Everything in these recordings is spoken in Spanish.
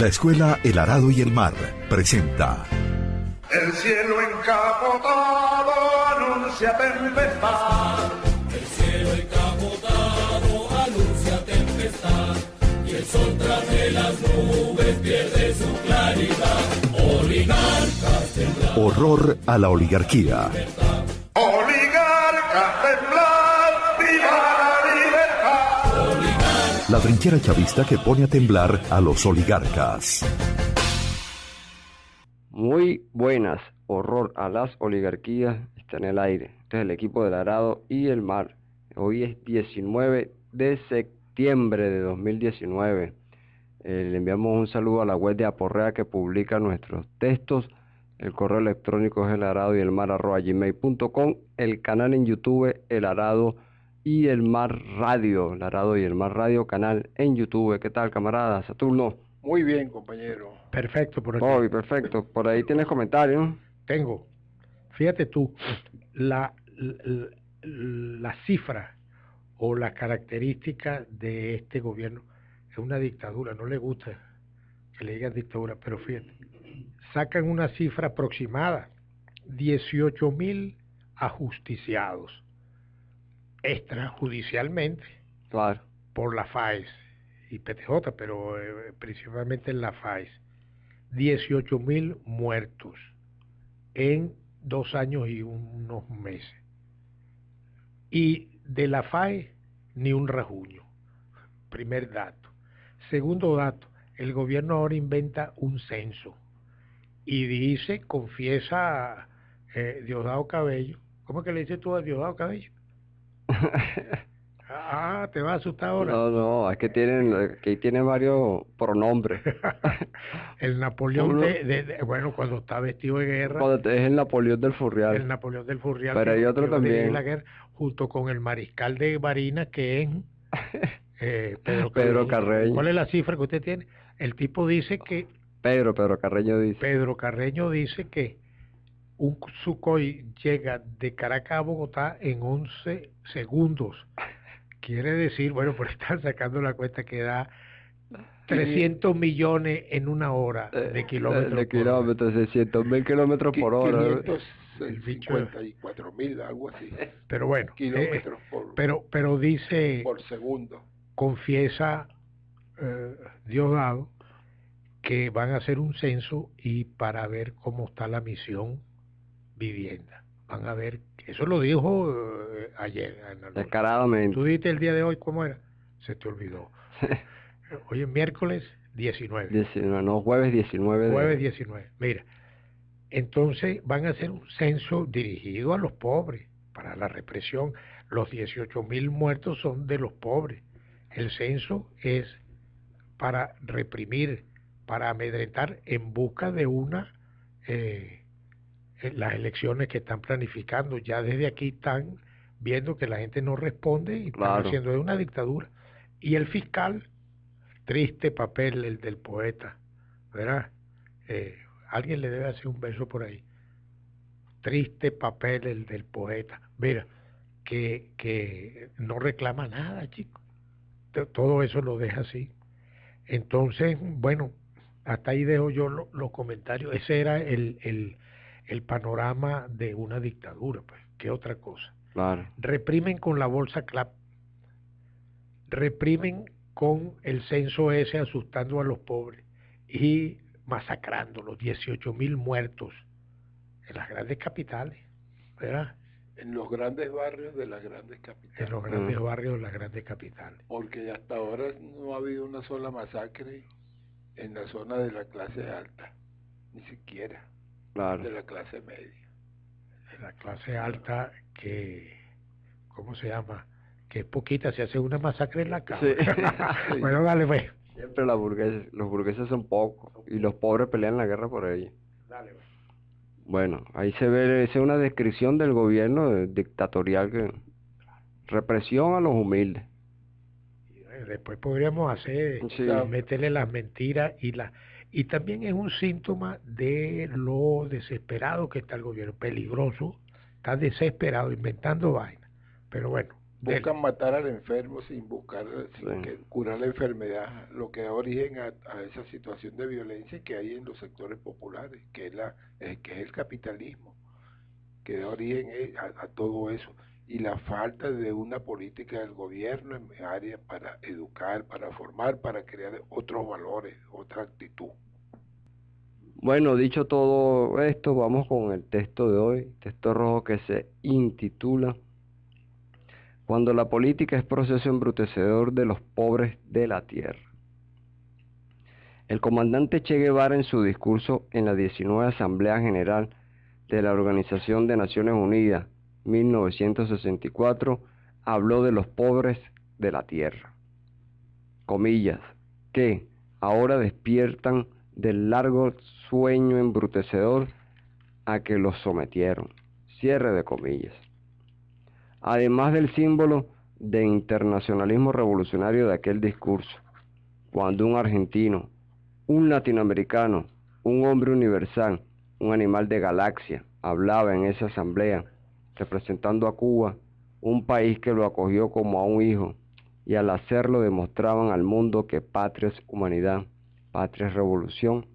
La Escuela El Arado y el Mar presenta El cielo encapotado anuncia tempestad. El cielo encapotado anuncia tempestad. Y el sol tras de las nubes pierde su claridad. Oligarcas temblar. Horror a la oligarquía. Oligarcas temblar, viva la libertad. Oligarcas. La trinchera chavista que pone a temblar a los oligarcas. Muy buenas, horror a las oligarquías está en el aire. Este es el equipo del Arado y el Mar. Hoy es 19 de septiembre de 2019. Le enviamos un saludo a la web de Aporrea que publica nuestros textos. El correo electrónico es elaradoyelmar@gmail.com. El canal en YouTube, El Arado y el Mar Radio. El Arado y el Mar Radio, canal en YouTube. ¿Qué tal, camarada? Saturno. Muy bien, compañero. Perfecto, por aquí. Muy perfecto. Por ahí tienes comentarios, ¿no? Tengo. Fíjate tú, la cifra o la característica de este gobierno es una dictadura. No le gusta que le digan dictadura, pero fíjate, sacan una cifra aproximada, 18,000 ajusticiados extrajudicialmente Claro. por la FAES y PTJ, pero principalmente en la FAES. 18,000 muertos en 2 años y unos meses. Y de la FAES, ni un rajuño. Primer dato. Segundo dato, el gobierno ahora inventa un censo y dice, confiesa Diosdado Cabello. ¿Cómo es que le dices tú a Diosdado Cabello? Te va a asustar ahora. No, es que tienen varios pronombres. El Napoleón bueno, cuando está vestido de guerra. Es el Napoleón del Furrial. El Napoleón del Furrial. Pero hay otro también. La guerra, junto con el mariscal de Barinas, que es Pedro Carreño. ¿Cuál es la cifra que usted tiene? El tipo dice que... Pedro Carreño dice. Pedro Carreño dice que un Sukhoi llega de Caracas a Bogotá en 11 segundos. Quiere decir, bueno, por estar sacando la cuenta que da 300 millones en una hora de kilómetros. De kilómetros, 600,000 kilómetros por hora. 554,000, algo así. Pero bueno, kilómetros pero dice, por segundo. Confiesa Diosdado que van a hacer un censo y para ver cómo está la misión vivienda. Van a ver, eso lo dijo ayer. Descaradamente. ¿Tú dijiste el día de hoy cómo era? Se te olvidó. Hoy es miércoles 19. 19, no, jueves 19. Jueves 19. Mira, entonces van a hacer un censo dirigido a los pobres, para la represión. Los 18,000 muertos son de los pobres. El censo es para reprimir, para amedrentar en busca de las elecciones que están planificando. Ya desde aquí están viendo que la gente no responde y están haciendo de una dictadura. Y el fiscal, triste papel el del poeta, ¿verdad? Alguien le debe hacer un beso por ahí. Triste papel el del poeta. Mira, que no reclama nada, chico. Todo eso lo deja así. Entonces, bueno, hasta ahí dejo yo los comentarios. Ese era el panorama de una dictadura, pues. ¿Qué otra cosa? Claro. Reprimen con la bolsa CLAP. Reprimen con el censo ese, asustando a los pobres y masacrando los 18,000 muertos en las grandes capitales, ¿verdad? En los grandes barrios de las grandes capitales. En los grandes barrios de las grandes capitales. Porque hasta ahora no ha habido una sola masacre en la zona de la clase alta, ni siquiera. Claro. De la clase media. De la clase alta que, ¿cómo se llama? Que es poquita, se hace una masacre en la cama. Sí. Bueno, dale, pues. Siempre los burgueses son pocos y los pobres pelean la guerra por ellos. Dale, pues. Bueno, ahí se ve, esa es una descripción del gobierno dictatorial, que represión a los humildes. Después podríamos hacer, meterle las mentiras y también es un síntoma de lo desesperado que está el gobierno, peligroso, está desesperado, inventando vainas. Pero bueno, buscan matar al enfermo sin buscar curar la enfermedad, lo que da origen a esa situación de violencia que hay en los sectores populares, que es el capitalismo, que da origen a todo eso, y la falta de una política del gobierno en áreas para educar, para formar, para crear otros valores, otra actitud. Bueno, dicho todo esto, vamos con el texto de hoy, texto rojo, que se intitula Cuando la política es proceso embrutecedor de los pobres de la tierra. El comandante Che Guevara, en su discurso en la 19 Asamblea General de la Organización de Naciones Unidas, 1964, habló de los pobres de la tierra, comillas, que ahora despiertan del largo sueño embrutecedor a que los sometieron, cierre de comillas. Además del símbolo de internacionalismo revolucionario de aquel discurso, cuando un argentino, un latinoamericano, un hombre universal, un animal de galaxia, hablaba en esa asamblea, representando a Cuba, un país que lo acogió como a un hijo, y al hacerlo demostraban al mundo que patria es humanidad, patria es revolución.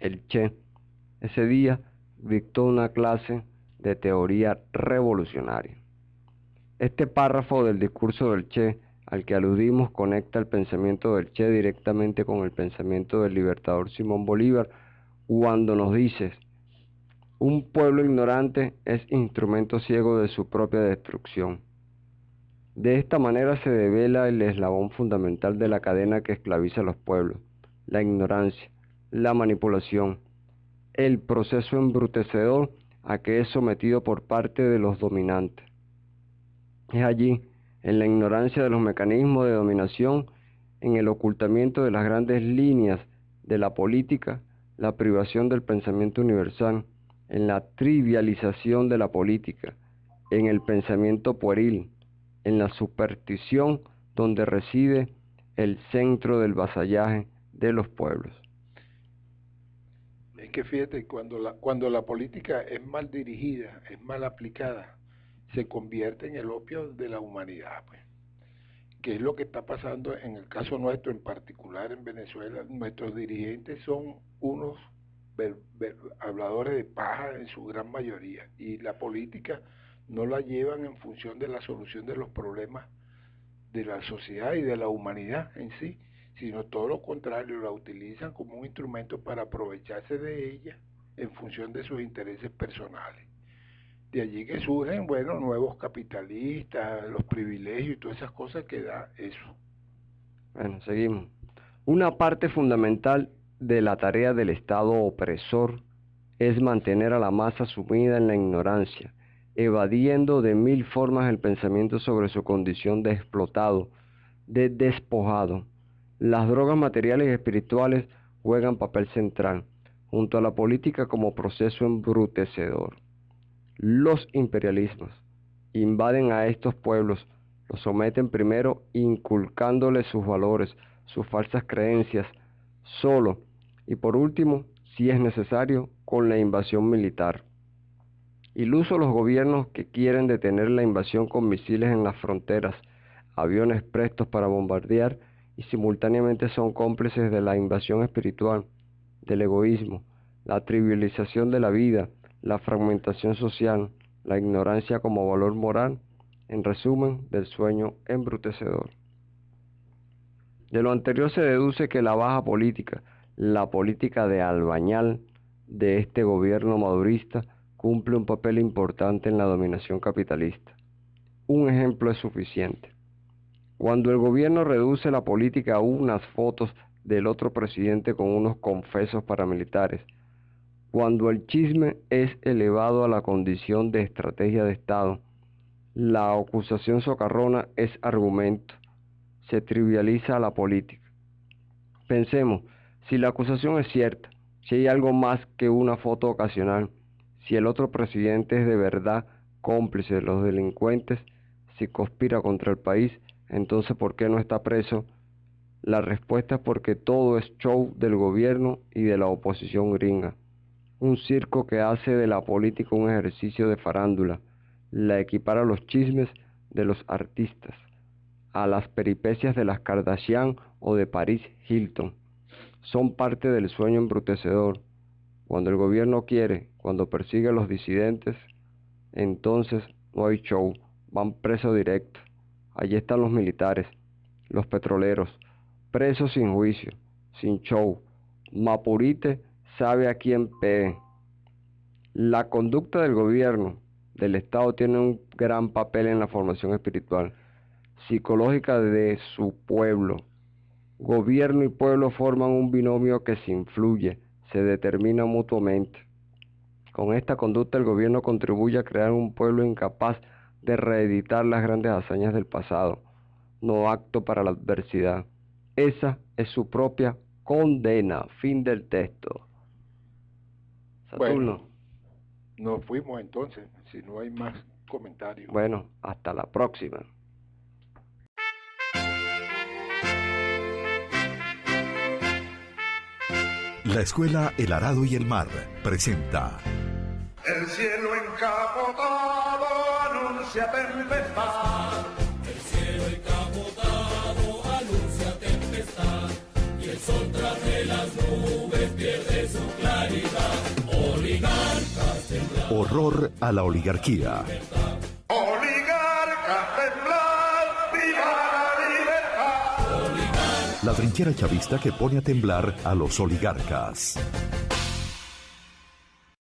El Che, ese día, dictó una clase de teoría revolucionaria. Este párrafo del discurso del Che, al que aludimos, conecta el pensamiento del Che directamente con el pensamiento del libertador Simón Bolívar, cuando nos dice: un pueblo ignorante es instrumento ciego de su propia destrucción. De esta manera se devela el eslabón fundamental de la cadena que esclaviza a los pueblos: la ignorancia, la manipulación, el proceso embrutecedor a que es sometido por parte de los dominantes. Es allí, en la ignorancia de los mecanismos de dominación, en el ocultamiento de las grandes líneas de la política, la privación del pensamiento universal, en la trivialización de la política, en el pensamiento pueril, en la superstición, donde reside el centro del vasallaje de los pueblos. Es que fíjate, cuando la política es mal dirigida, es mal aplicada, se convierte en el opio de la humanidad, pues. Que es lo que está pasando en el caso nuestro, en particular en Venezuela. Nuestros dirigentes son unos habladores de paja en su gran mayoría, y la política no la llevan en función de la solución de los problemas de la sociedad y de la humanidad en sí, sino todo lo contrario, la utilizan como un instrumento para aprovecharse de ella en función de sus intereses personales. De allí que surgen, bueno, nuevos capitalistas, los privilegios y todas esas cosas que da eso. Bueno, seguimos. Una parte fundamental de la tarea del Estado opresor es mantener a la masa sumida en la ignorancia, evadiendo de mil formas el pensamiento sobre su condición de explotado, de despojado. Las drogas materiales y espirituales juegan papel central, junto a la política como proceso embrutecedor. Los imperialismos invaden a estos pueblos, los someten primero inculcándoles sus valores, sus falsas creencias, solo, y por último, si es necesario, con la invasión militar. Ilusos los gobiernos que quieren detener la invasión con misiles en las fronteras, aviones prestos para bombardear, y simultáneamente son cómplices de la invasión espiritual, del egoísmo, la trivialización de la vida, la fragmentación social, la ignorancia como valor moral, en resumen, del sueño embrutecedor. De lo anterior se deduce que la baja política, la política de albañal de este gobierno madurista, cumple un papel importante en la dominación capitalista. Un ejemplo es suficiente. Cuando el gobierno reduce la política a unas fotos del otro presidente con unos confesos paramilitares, cuando el chisme es elevado a la condición de estrategia de Estado, la acusación socarrona es argumento, se trivializa la política. Pensemos, si la acusación es cierta, si hay algo más que una foto ocasional, si el otro presidente es de verdad cómplice de los delincuentes, si conspira contra el país, entonces ¿por qué no está preso? La respuesta es porque todo es show del gobierno y de la oposición gringa. Un circo que hace de la política un ejercicio de farándula, la equipara a los chismes de los artistas, a las peripecias de las Kardashian o de Paris Hilton. Son parte del sueño embrutecedor. Cuando el gobierno quiere, cuando persigue a los disidentes, entonces no hay show, van presos directo. Allí están los militares, los petroleros, presos sin juicio, sin show. Mapurite sabe a quién pegue. La conducta del gobierno, del Estado, tiene un gran papel en la formación espiritual, psicológica de su pueblo. Gobierno y pueblo forman un binomio que se influye, se determina mutuamente. Con esta conducta el gobierno contribuye a crear un pueblo incapaz de reeditar las grandes hazañas del pasado, no apto para la adversidad. Esa es su propia condena. Fin del texto. Saturno. Bueno, nos fuimos entonces, si no hay más comentarios. Bueno, hasta la próxima. La Escuela El Arado y el Mar presenta El cielo encapotado anuncia tempestad. El cielo encapotado anuncia tempestad, y el sol tras de las nubes pierde su claridad. Oligarcas temblar. Horror a la oligarquía. Oligarcas temblar, viva la libertad. La trinchera chavista que pone a temblar a los oligarcas.